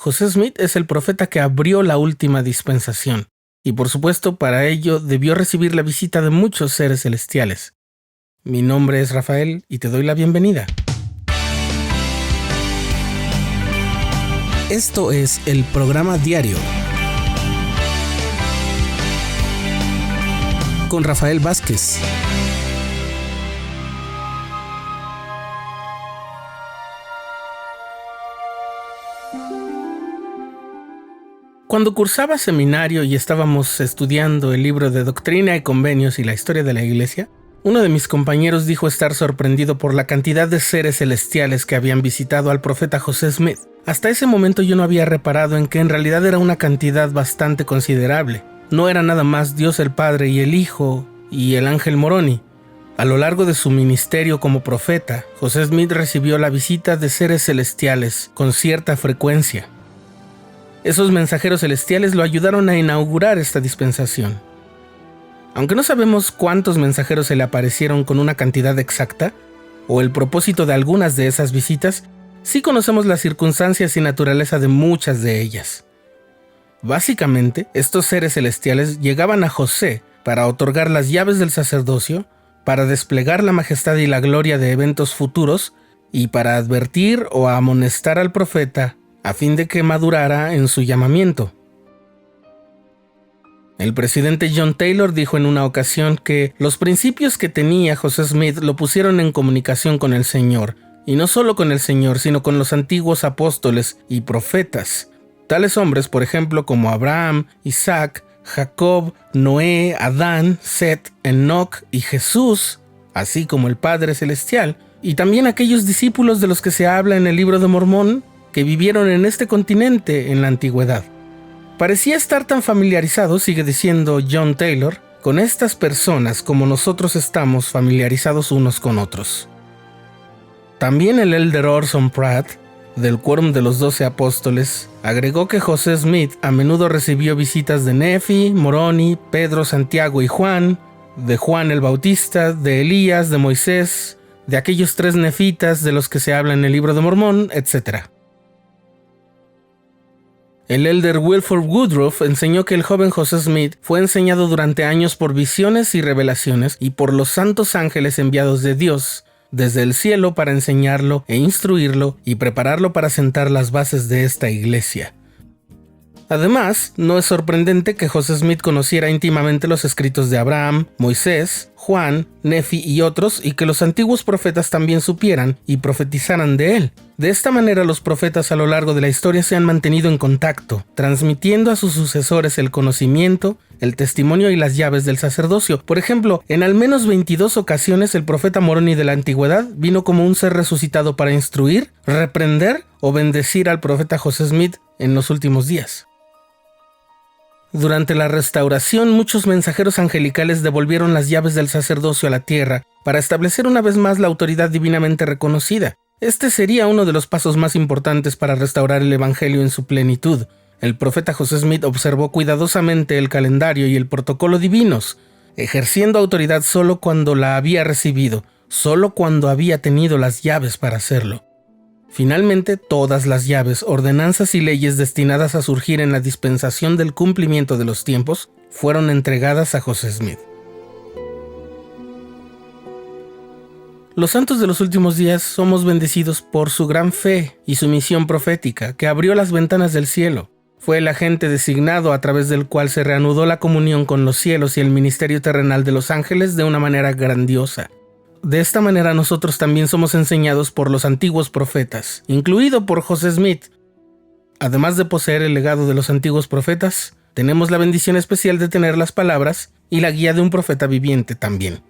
José Smith es el profeta que abrió la última dispensación, y por supuesto para ello debió recibir la visita de muchos seres celestiales. Mi nombre es Rafael y te doy la bienvenida. Esto es el programa diario con Rafael Vázquez. Cuando cursaba seminario y estábamos estudiando el libro de Doctrina y Convenios y la historia de la Iglesia, uno de mis compañeros dijo estar sorprendido por la cantidad de seres celestiales que habían visitado al profeta José Smith. Hasta ese momento yo no había reparado en que en realidad era una cantidad bastante considerable. No era nada más Dios el Padre y el Hijo y el ángel Moroni. A lo largo de su ministerio como profeta, José Smith recibió la visita de seres celestiales con cierta frecuencia. Esos mensajeros celestiales lo ayudaron a inaugurar esta dispensación. Aunque no sabemos cuántos mensajeros se le aparecieron con una cantidad exacta, o el propósito de algunas de esas visitas, sí conocemos las circunstancias y naturaleza de muchas de ellas. Básicamente, estos seres celestiales llegaban a José para otorgar las llaves del sacerdocio, para desplegar la majestad y la gloria de eventos futuros, y para advertir o amonestar al profeta a fin de que madurara en su llamamiento. El presidente John Taylor dijo en una ocasión que los principios que tenía José Smith lo pusieron en comunicación con el Señor, y no solo con el Señor, sino con los antiguos apóstoles y profetas. Tales hombres, por ejemplo, como Abraham, Isaac, Jacob, Noé, Adán, Set, Enoc y Jesús, así como el Padre Celestial, y también aquellos discípulos de los que se habla en el libro de Mormón, que vivieron en este continente en la antigüedad. Parecía estar tan familiarizado, sigue diciendo John Taylor, con estas personas como nosotros estamos familiarizados unos con otros. También el elder Orson Pratt, del Quórum de los 12 Apóstoles, agregó que José Smith a menudo recibió visitas de Nefi, Moroni, Pedro, Santiago y Juan, de Juan el Bautista, de Elías, de Moisés, de aquellos 3 nefitas de los que se habla en el libro de Mormón, etc. El elder Wilford Woodruff enseñó que el joven José Smith fue enseñado durante años por visiones y revelaciones y por los santos ángeles enviados de Dios desde el cielo para enseñarlo e instruirlo y prepararlo para sentar las bases de esta iglesia. Además, no es sorprendente que José Smith conociera íntimamente los escritos de Abraham, Moisés, Juan, Nefi y otros, y que los antiguos profetas también supieran y profetizaran de él. De esta manera, los profetas a lo largo de la historia se han mantenido en contacto, transmitiendo a sus sucesores el conocimiento, el testimonio y las llaves del sacerdocio. Por ejemplo, en al menos 22 ocasiones el profeta Moroni de la antigüedad vino como un ser resucitado para instruir, reprender o bendecir al profeta José Smith en los últimos días. Durante la restauración, muchos mensajeros angelicales devolvieron las llaves del sacerdocio a la tierra para establecer una vez más la autoridad divinamente reconocida. Este sería uno de los pasos más importantes para restaurar el evangelio en su plenitud. El profeta José Smith observó cuidadosamente el calendario y el protocolo divinos, ejerciendo autoridad solo cuando la había recibido, solo cuando había tenido las llaves para hacerlo. Finalmente, todas las llaves, ordenanzas y leyes destinadas a surgir en la dispensación del cumplimiento de los tiempos fueron entregadas a José Smith. Los santos de los últimos días somos bendecidos por su gran fe y su misión profética, que abrió las ventanas del cielo. Fue el agente designado a través del cual se reanudó la comunión con los cielos y el ministerio terrenal de los ángeles de una manera grandiosa. De esta manera nosotros también somos enseñados por los antiguos profetas, incluido por José Smith. Además de poseer el legado de los antiguos profetas, tenemos la bendición especial de tener las palabras y la guía de un profeta viviente también.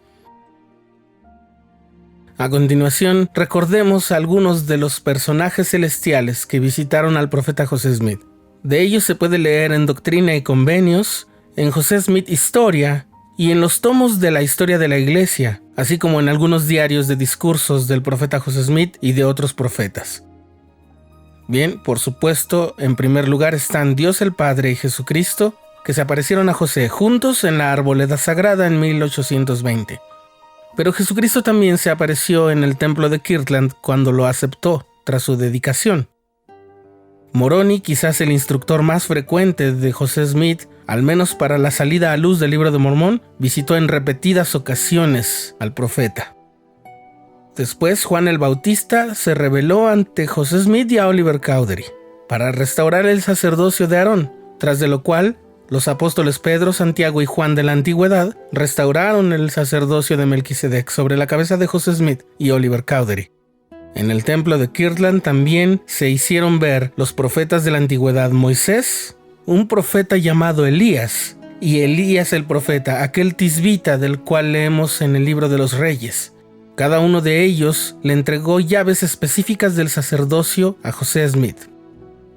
A continuación, recordemos algunos de los personajes celestiales que visitaron al profeta José Smith. De ellos se puede leer en Doctrina y Convenios, en José Smith Historia y en los tomos de la historia de la Iglesia, así como en algunos diarios de discursos del profeta José Smith y de otros profetas. Bien, por supuesto, en primer lugar están Dios el Padre y Jesucristo, que se aparecieron a José juntos en la arboleda sagrada en 1820. Pero Jesucristo también se apareció en el templo de Kirtland cuando lo aceptó tras su dedicación. Moroni, quizás el instructor más frecuente de José Smith, al menos para la salida a luz del Libro de Mormón, visitó en repetidas ocasiones al profeta. Después, Juan el Bautista se rebeló ante José Smith y a Oliver Cowdery para restaurar el sacerdocio de Aarón, tras de lo cual los apóstoles Pedro, Santiago y Juan de la Antigüedad restauraron el sacerdocio de Melquisedec sobre la cabeza de José Smith y Oliver Cowdery. En el templo de Kirtland también se hicieron ver los profetas de la antigüedad: Moisés, un profeta llamado Elías, y Elías el profeta, aquel tisbita del cual leemos en el libro de los Reyes. Cada uno de ellos le entregó llaves específicas del sacerdocio a José Smith.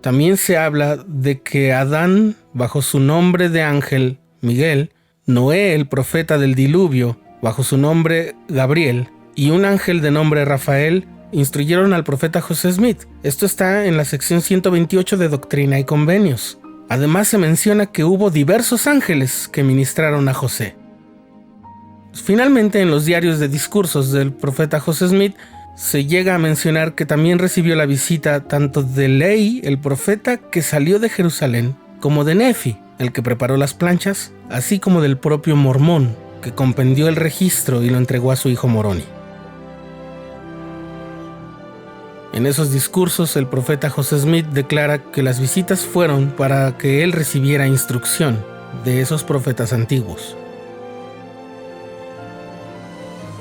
También se habla de que Adán, bajo su nombre de ángel, Miguel; Noé, el profeta del diluvio, bajo su nombre Gabriel; y un ángel de nombre Rafael, instruyeron al profeta José Smith. Esto está en la sección 128 de Doctrina y Convenios. Además se menciona que hubo diversos ángeles que ministraron a José. Finalmente, en los diarios de discursos del profeta José Smith se llega a mencionar que también recibió la visita tanto de Lehi, el profeta que salió de Jerusalén, como de Nefi, el que preparó las planchas, así como del propio Mormón, que compendió el registro y lo entregó a su hijo Moroni. En esos discursos, el profeta José Smith declara que las visitas fueron para que él recibiera instrucción de esos profetas antiguos.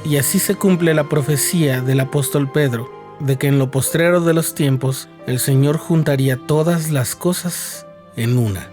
Y así se cumple la profecía del apóstol Pedro, de que en lo postrero de los tiempos el Señor juntaría todas las cosas en una.